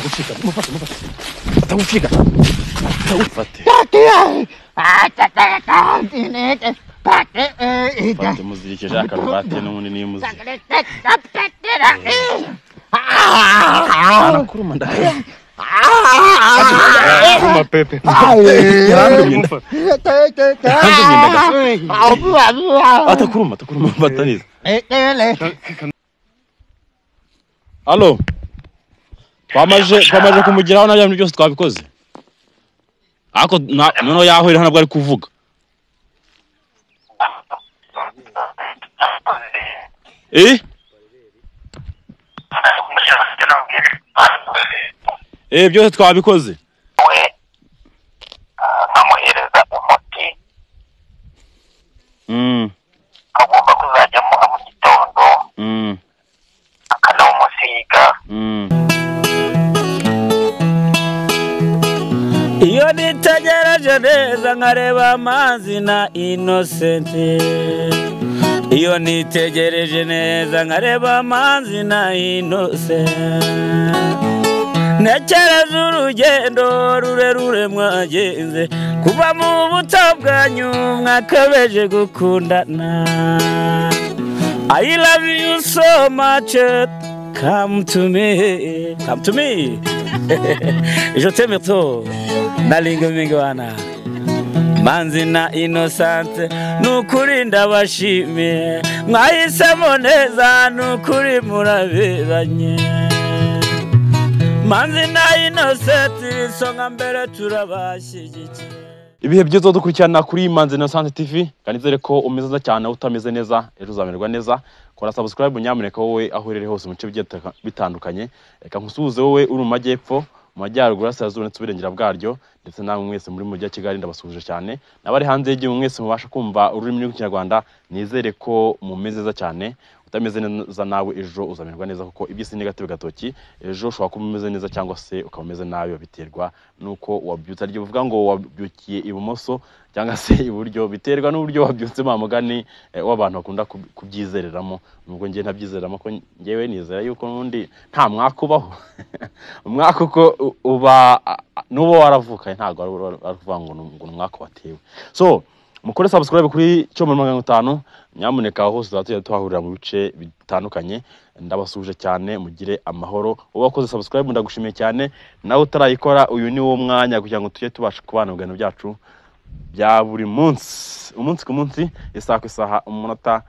Gushika mufate atagufika atagufate fate muzirikije akarubate n'ubundi niyo muzirikije kuruma ndahe kuruma pepe atakuruma bataniza Allo twamaje kumugiraho nabyo byose twabikoze ako nono yahurira ntabwo ari kuvuga byose twabikoze amuhereza umuti agomba kuzajyamo mu gitondo akanawumusiga iyo nitegereje neza nkareba amazi na Innocent iyo nitegereje neza nkareba amazi na Innocent nekereza urugendo rurerure mwagenze kuva mu buto bwanyu mwakabeje gukundana I love you so much come to me je t'aime trop nalinga mingwana Manzi na Innocent nukuri ndabashimiye mwahisemo neza nukuri muraberanye Manzi na Innocent songa mbere turabashyigikiye ibihe byiza dukurikirana kuri Manzi na Innocent TV kanizere ko umeze cyane utameze neza ejo uzamererwa neza kora subscribe nyamuneka wowe ahurire hose mu bice bitandukanye reka nkusuhuze wowe uri mu majyepfo mu majyaruguru asazuba ndetse birengera bwaryo ndetse namwe mwese muri mu Kigali ndabasuje cyane nabari hanze y'igihugu mwese mubasha kumva ururimi rw'ikinyarwanda nizere ko mumeze neza cyane utameze neza nawe ejo uzamererwa neza kuko ibyisi negative gatoki ejo ushobora kuba umeze neza cyangwa se ukaba umeze nabi biterwa nuko wabyutse aryo uvuga ngo wabyukiye ibumoso cyangwa se iburyo biterwa n'uburyo wabyutse mamugani w'abantu bakunda kubyizereramo nubwo ngiye ntabyizereramo ko ngewe nizera yuko nundi nta mwakubaho umwaka uko uba nubo waravuka ntago aravuga ngo umwaka watewe so mukore subscribe kuri cyo mu 50 nyamuneka hose zatuje twahurira mu bice bitandukanye ndabasuje cyane mugire amahoro ubakoze subscribe ndagushimiye cyane nawe utarayikora uyu ni wo mwanya kugira ngo tujye tubasha kubana ubwano byacu bya buri munsi umunsi ku munsi isaha ku isaha umunota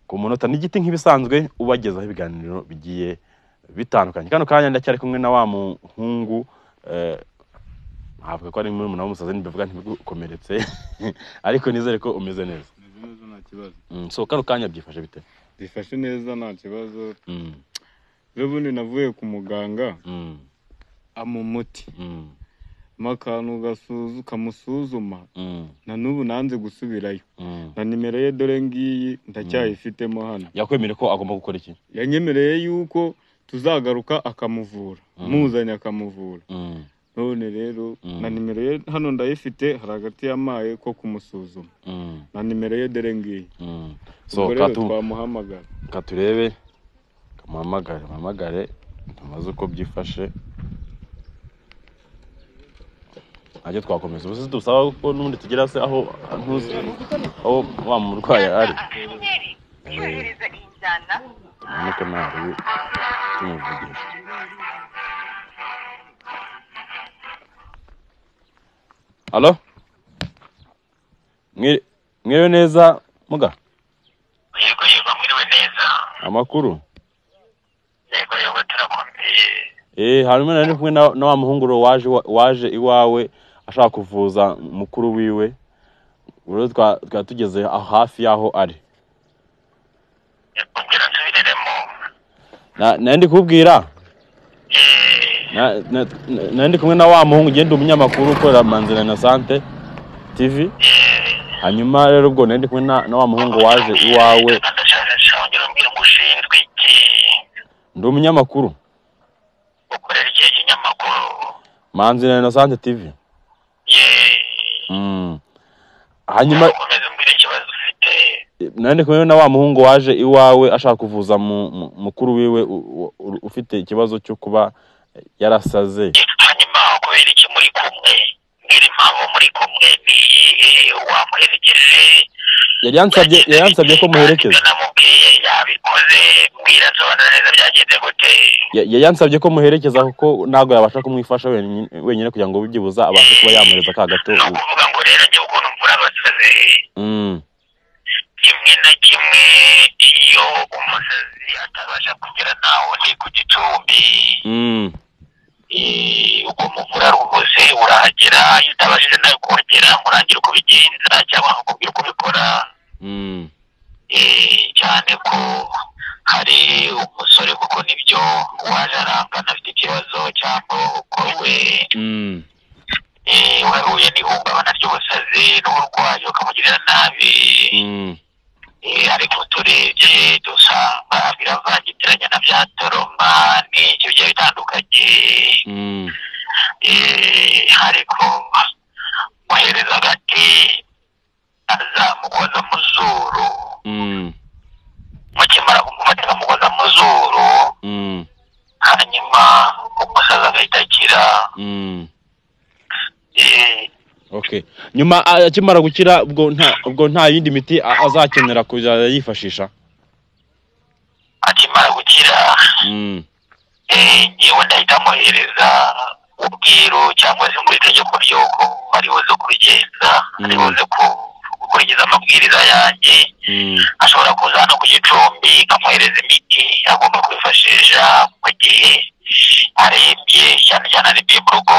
ku munota n'igiti nk'ibisanzwe ubagezaho ibiganiro bigiye bitandukanye kano kanya ndacyari kumwe na wa muhungu avuga ko ari muri umuntu w'umusaza nibivuga ntibigukomeretse ariko nizere ko umeze neza nta kibazo so kano kanya byifashe bite bifashe neza nta kibazo rebundi navuye ku muganga amumuti makanu gasuzu kamusuzuma na nubu nanze gusubirayo na nimero ye dore ngiyi ndacyayifitemo hano yakwemere ko agomba gukora iki yanyemereye yuko tuzagaruka akamuvura muzanya akamuvura none rero na nimero ye hano ndayifite haragati yamaye ko kumusuzuma na nimero ye dore ngiyi so twamuhamagara katurebe kamuhamagare tumaze uko byifashe ajye twakomeza ubuze dusaba ko n'undi tugira se aho ntuzi aho wa murwaye ari nuko nari tumuvugisha Allo mwiriwe neza muga yego mwiriwe neza amakuru yego turakomeye harimo nari kumwe na wa muhunguro waje iwawe ashaka kuvuza mukuru wiwe uro twatugeze hafi yaho ari kugira nsubiremo nandi kubwira nandi kumwe na wa muhungu genda umunyamakuru ukora Manzi na Innocent TV hanyuma rero ubwo nandi kumwe na wa muhungu waje iwawe ndi umunyamakuru ukorera iki kinyamakuru Manzi na Innocent TV hanyuma nandi kumwe na wa muhungu waje iwawe ashaka kuvuza mukuru wiwe ufite ikibazo cyo kuba yarasaze. hanyuma kubera iki muri kumwe mbwira impamvu muri kumwe ni wamuherekeje yansabye ko muherekeza. namubwiye yabikoze mbwira nsobanura neza byagenze gute. yansabye ko muherekeza kuko ntago yabasha kumwifasha wenyine kugira ngo bibyibuza abashe kuba yamuhereza ka gato. no kuvuga ngo rero njye ukuntu mvura abasazi kimwe na kimwe iyo umusazi atabasha kugera naho ni ku gicumbi uko muvura rwose urahagera iyo utabashije nawe kuhagera murangira uko bigenza cyangwa nkakubwira uko ubikora. cyane ko hari umusore kuko nibyo waje arangana afite ikibazo cy'amaboko we wahuye n'ihungabana ry'ubusazi n'uburwayi ukamugirira nabi ariko turebye dusanga biravangitiranya na bya toroma n'ibyo bigiye bitandukanye ariko muhereza agati azamukoza mu zuru mukimara kumufatira mukoza mu zuru hanyuma umusaza agahita akira. Okay, nyuma akimara gukira ubwo nta yindi miti azakenera kujya yifashisha. Akimara gukira yewe ndahita amuhereza ubwiru cyangwa se mu itegeko ry'uko ari buze kubigenza, ari buze gukurikiza amabwiriza yanjye. ashobora kuza hano ku gicumbi nkamuhereza imiti agomba kwifashisha mu gihe arembye, cyane cyane arembye mu rugo.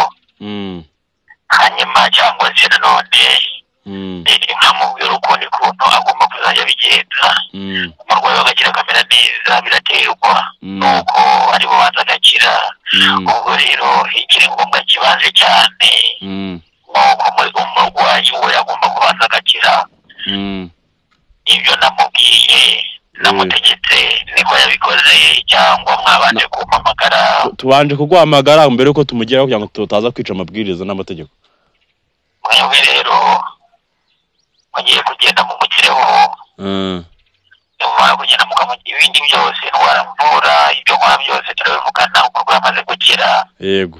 hanyuma cyangwa se nanone nkamubwira ukundi kuntu agomba kuzajya abigenza umurwayi agakira akamera neza. biraterwa nuko ari bubanza agakira. ubwo rero ikiri ngombwa kibanze cyane nuko umurwayi we agomba kubanza agakira. ibyo namubwiye namutegetse niko yabikoze cyangwa mwabanje kumpamagara? Tubanje kuguhamagara mbere yuko tumugeraho kugira ngo tutaza kwica amabwiriza n'amategeko. mwebwe rero mugiye kugenda mumukireho nyamara kugenda mukamugira ibindi byose indwara mvura ibyo nkora byose turabivugana uko amaze gukira. Yego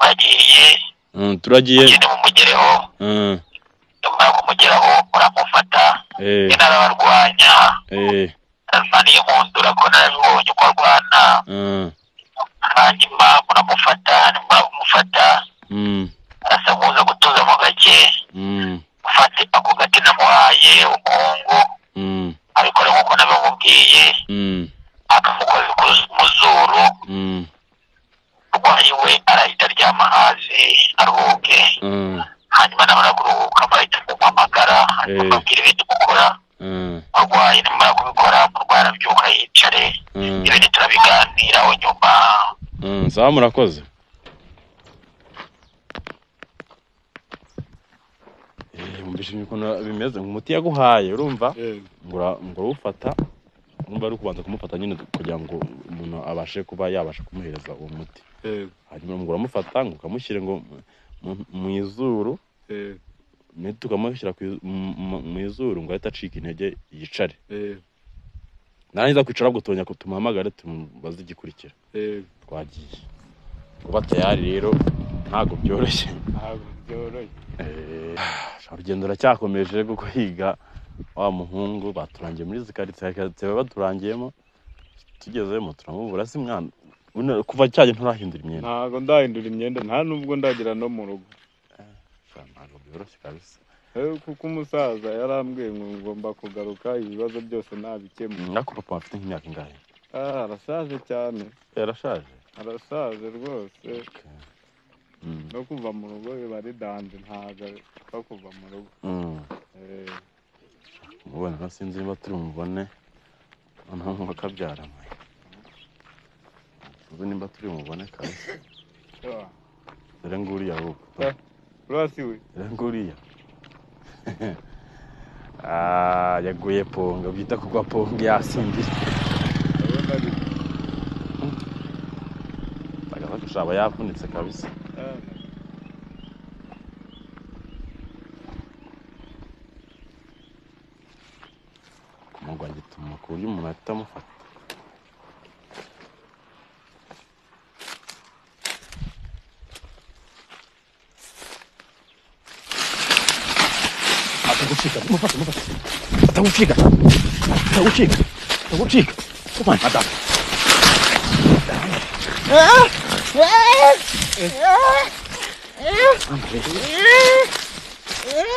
bagiye turagiye mugende mumugereho nyamara kumugeraho muramufata n'arabarwanya arwaniye mu ndura ko narabibonye uko arwana. hanyuma muramufata nimara kumufata arasa nkuza gutuza mu gake ufate ako gati namuhaye umuhungu abikora nk'uko nabimubwiye akamukoza mu zuru. urwayi we arahita aryama hasi aruhuke. hanyuma namara kuruhuka murahita mumpamagara mubwira ibindi mukora. urwayi nimara kubikora murwayi arabyuka yicare ibindi turabiganiraho nyuma. sawa murakoze. Mbishimye ukuntu bimeze umuti yaguhaye urumva ngo ufata urumva ari kubanza kumufata nyine kugira ngo umuntu abashe kuba yabasha kumuhereza uwo muti. hanyuma ngo uramufata ngo ukamushyire ngo mu izuru nito ukamushyira mu izuru ngo ahita acika intege yicare. narangiza kwicara gutonya kutumuhamagare tumubaze igikurikira. twagiye kuba tayari rero ntago byoroshye. urugendo ruracyakomeje kuko higa wa muhungu baturangiye muri zikaritsiye baturangiyemo tugezemo turamubura. si mwana kuva cyaje nturahindura imyenda? ntago ndahindura imyenda nta nubwo ndagira no mu rugo. ntago byoroshye kabisa kuko umusaza yarambwiye ngo ngomba kugaruka ibibazo byose nabikemura. nako papa afite nk'imyaka ingahe? arashaje cyane. yarashaje? arashaje rwose. no kuva mu rugo biba ari danje ntago ko kuva mu rugo. mubona sinzi niba turi mubone noneho bakabyarana. ubu nimba turi mubone kabisa. dore nguriya ahubwo urasiwe dore nguriya yaguye ponga byita kugwa ponga yasinzira. agashaba yafunitse kabisa. kumugwa gituma ku buryo umuntu ahita amufata. atagucika mufate atagucika come on ada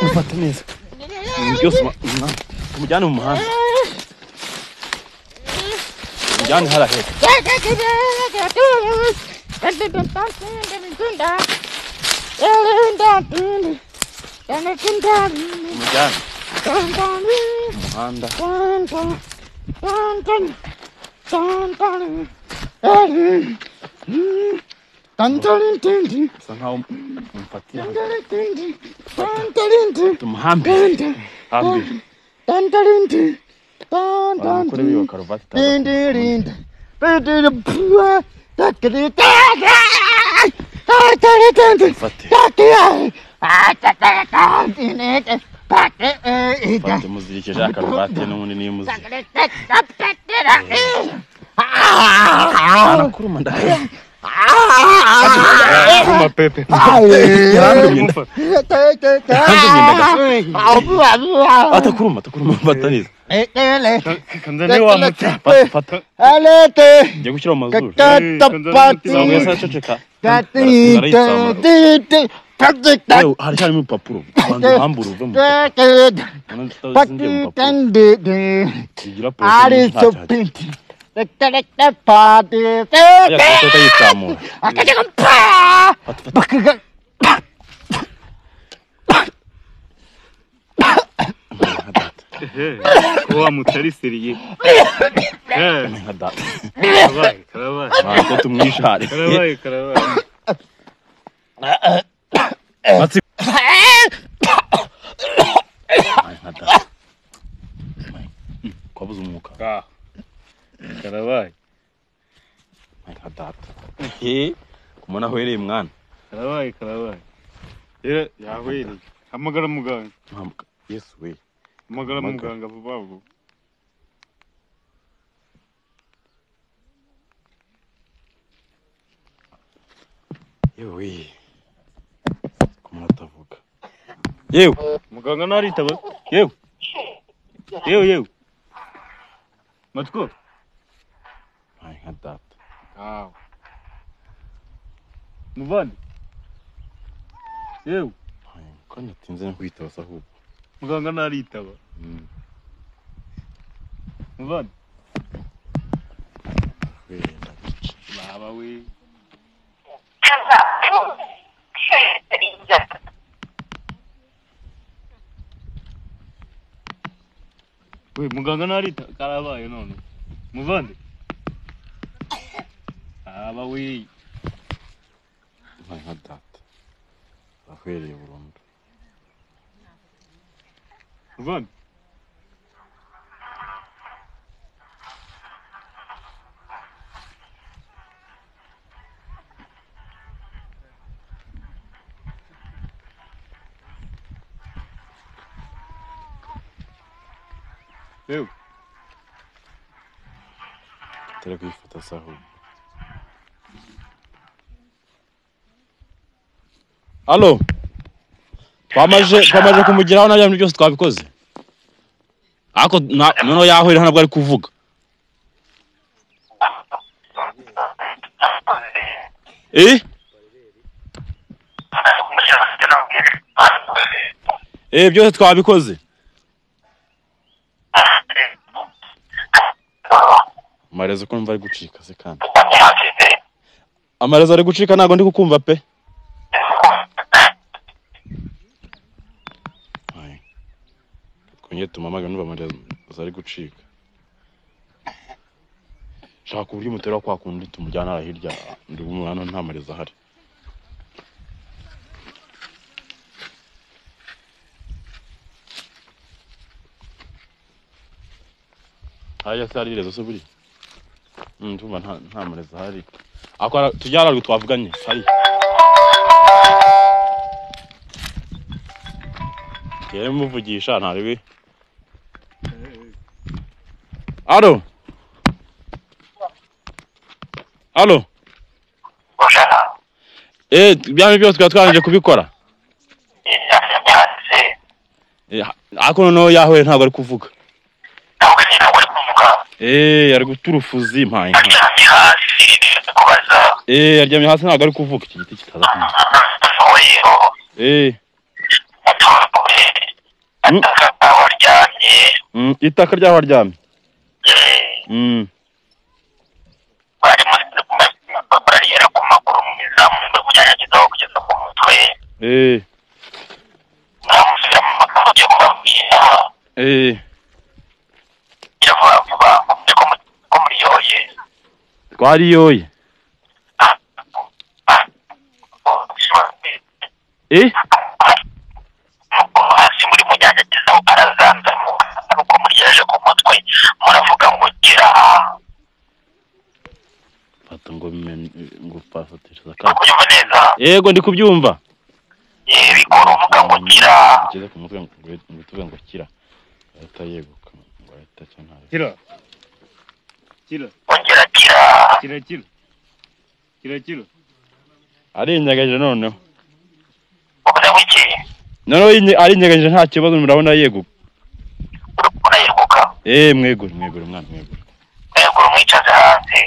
mufate neza byose umujyane mu muhanda umujyane harahe umuhanda nkaho umfatira tumuhambe baramukore biyo karuvati fate muzirikije akaruvati n'ubundi niyo muzirikije anakuruma ndahera Kuma pepe. Atakuruma bataniza. Kanzani wa muta. Fata. Alete. Ngiye gushyira mu mazuru. Katapati. Yasa ceceka. Hari cyane mu papuro. Bantu hambura uve mu. Igira Ari party. Wa mutari seriye. Karabaye. Ko tumwishare. Karabaye. Matsi. Kwabuza umwuka. Karabaye. Data. Kumona hwereye mwana. Karabaye. Yahwereye. Hamagara muganga. Yes we. Hamagara muganga vuba vuba. Yewe. Kumatavuga. Yewe. Muganga naritaba. Yewe. Matko. Ai data. Muvandi. Yewe. Ko natinze no kwitaba sahubu. Muganga naritaba. Muvandi. Baba we. We muganga narita karabaye none. Muvandi. Aba we. Ai data. Ahwereye burundu. Muvandi. Eu. Tera kwifata sahubu. Allo. Twamaje kumugiraho nabyo byose twabikoze. Ako nono yahwera ntabwo ari kuvuga. Byose twabikoze. Amarezo ko mva ari gucika se kandi. Amarezo ari gucika ntago ndi kukumva pe. Kunye tumamaga numva amarezo ari gucika. Shaka uburyo mutera kwa kundi tumujyana ara hirya ndi umwana nta marezo ahari. Aya sari rezo so buri. Ndumva nta marezo ahari. Akora tujyara twavuganye hari. Yere muvugisha ntariwe. Allo. Byame byose twatwanje kubikora. Ako noneho yahuye ntabwo ari kuvuga. ntabwo ari kuvuga. Ari guturufuza impaye. Aryamye hasi kubaza. Aryamye hasi ntabwo ari kuvuga iki giti kitaza kumva. Itaka ryaho aryamye. bariyera ku maguru mu izamu kugerageza kugeza ku mutwe. Namushyira mu maguru ugiye kubabwira. Yavuga vuba ko muriyoye. Twariyoye. hasi muri munyanyagiza arazanzamuka nuko muryeje ku mutwe muravuga ngo gira. Fata ngo pafatiriza ka. Kubyumva neza? Yego ndi kubyumva. Bikora uvuga ngo gira. Kigeze ku mutwe ngo tuvuga ngo kira. Ahita yeguka ngo ahita cyane. Kira. Kira. Ongera kira. Kira kira. Kira kira. Ari inyagaje noneho. Uvuze ngo iki? Noneho ari inyagaje nta kibazo murabona yeguka. Urabona yeguka? Mwegure mwana mwegure. Mwegure mwicaze hanze.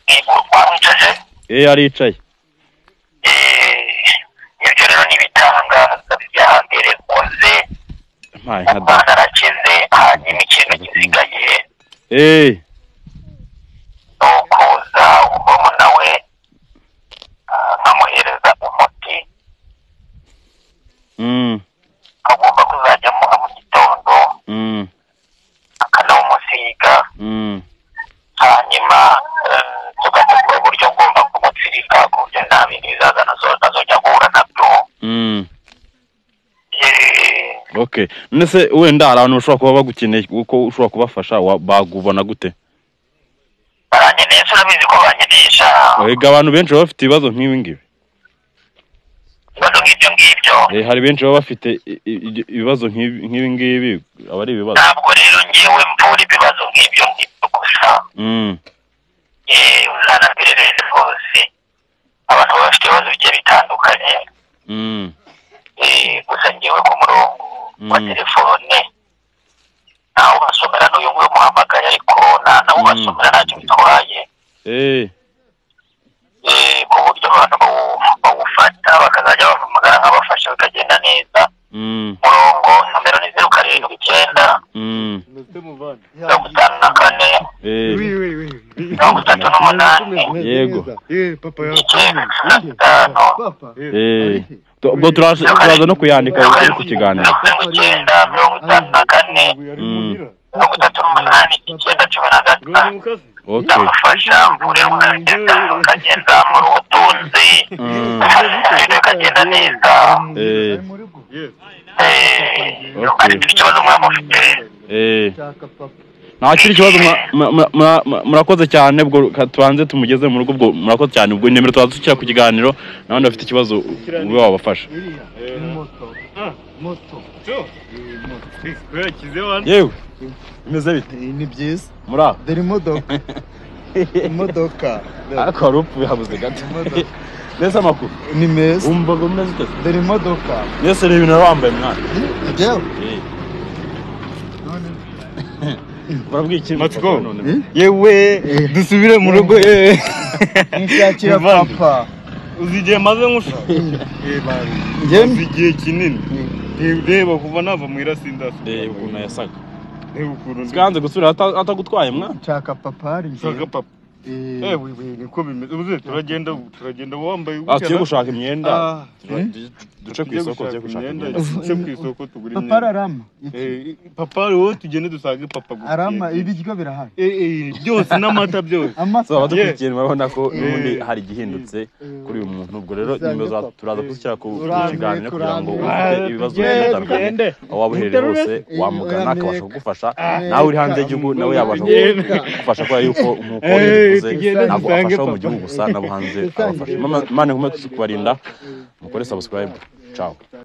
Mwegure mwicaze? Aricaye. Ibyo rero nibitangaza byahambere koze. Umwana arakize hanyuma ikintu gisigaye. Nukuza umurumuna we nkamuhereza umuti. Agomba kuzajya amuha mu gitondo. Akanawumusiga. Hanyuma tugategura uburyo ngomba kumutsirika ku buryo nta bindi bizaza nazojya guhura nabyo. Okay. Nese wenda hari abantu ushobora kuba bagukeneye uko ushobora kubafasha bagubona gute? Baranyeneye urabizi ko banyenesha. Abantu benshi baba bafite ibibazo nk'ibi ngibi. Ibibazo nk'ibyo ngibyo. Hari benshi baba bafite ibibazo nk'ibi ngibi abari ibibazo. Ntabwo rero ngewe mvura ibibazo nk'ibyo ngibyo gusa. Uzanabirereze rwose. Abantu baba bafite ibibazo bigiye bitandukanye. Gusa ngewe ku murongo wa telefone nawe ubasomera n'uyu nguyu muhamagaye ariko nawe ubasomera ntacyo bitwaye. Ku buryo abantu bawufata bakazajya bahamagara nk'abafasha bikagenda neza. Murongo nomero ni 07 54 Yego. Ubwo turaza no kuyandika ku kiganiro. 54 ndamufasha mvurira ukagenda muri ubutunzi ukagenda neza. Ikibazo mwamufite. Nta kiri kibazo murakoze cyane ubwo tubanze tumugeze mu rugo ubwo murakoze cyane ubwo nimero twazukira ku kiganiro nabandi bafite ikibazo ube wabafasha. Yewe imeze bite? Ni byiza. Mura Dere imodoka. Ariko harupu yabuze gato. Nese amakuru Ni meza. Umva ngo meze ute? Dere imodoka. Nese reba ibintu wambaye mwana. Jewe. Barabwiki Matiko. Yewe dusubire mu rugo Nshakira papa. Uzigiye maze nkusha. Uzigiye kinini. Reba kuva nava mu irasinda. Ukuntu yasaga. Ukuntu Siganze gusubira atagutwaye mwana. Nshaka papa ari nje. Nshaka papa. Niko bimeze. Uze turagenda wambaye Atiye gushaka imyenda. Duce ku isoko cyo gushaka imyenda. Duce ku isoko tugura imyenda. Papa arama. Papa wowe tugende dusage papa gusa. Arama ibiryo birahari. Byose n'amata byose. So abadukurikiye murabona ko n'ubundi hari gihindutse kuri uyu muntu ubwo rero nimero turaza kuzishyira ku kiganiro kugira ngo ufite ibibazo bitandukanye aho wabuhereye hose wamugana akabasha kugufasha nawe uri hanze y'igihugu nawe yabasha kugufasha kubera yuko nk'uko bivuze ntabwo afasha mu gihugu gusa nabo hanze abafasha. Imana nkume kubarinda mukore subscribe. Ciao.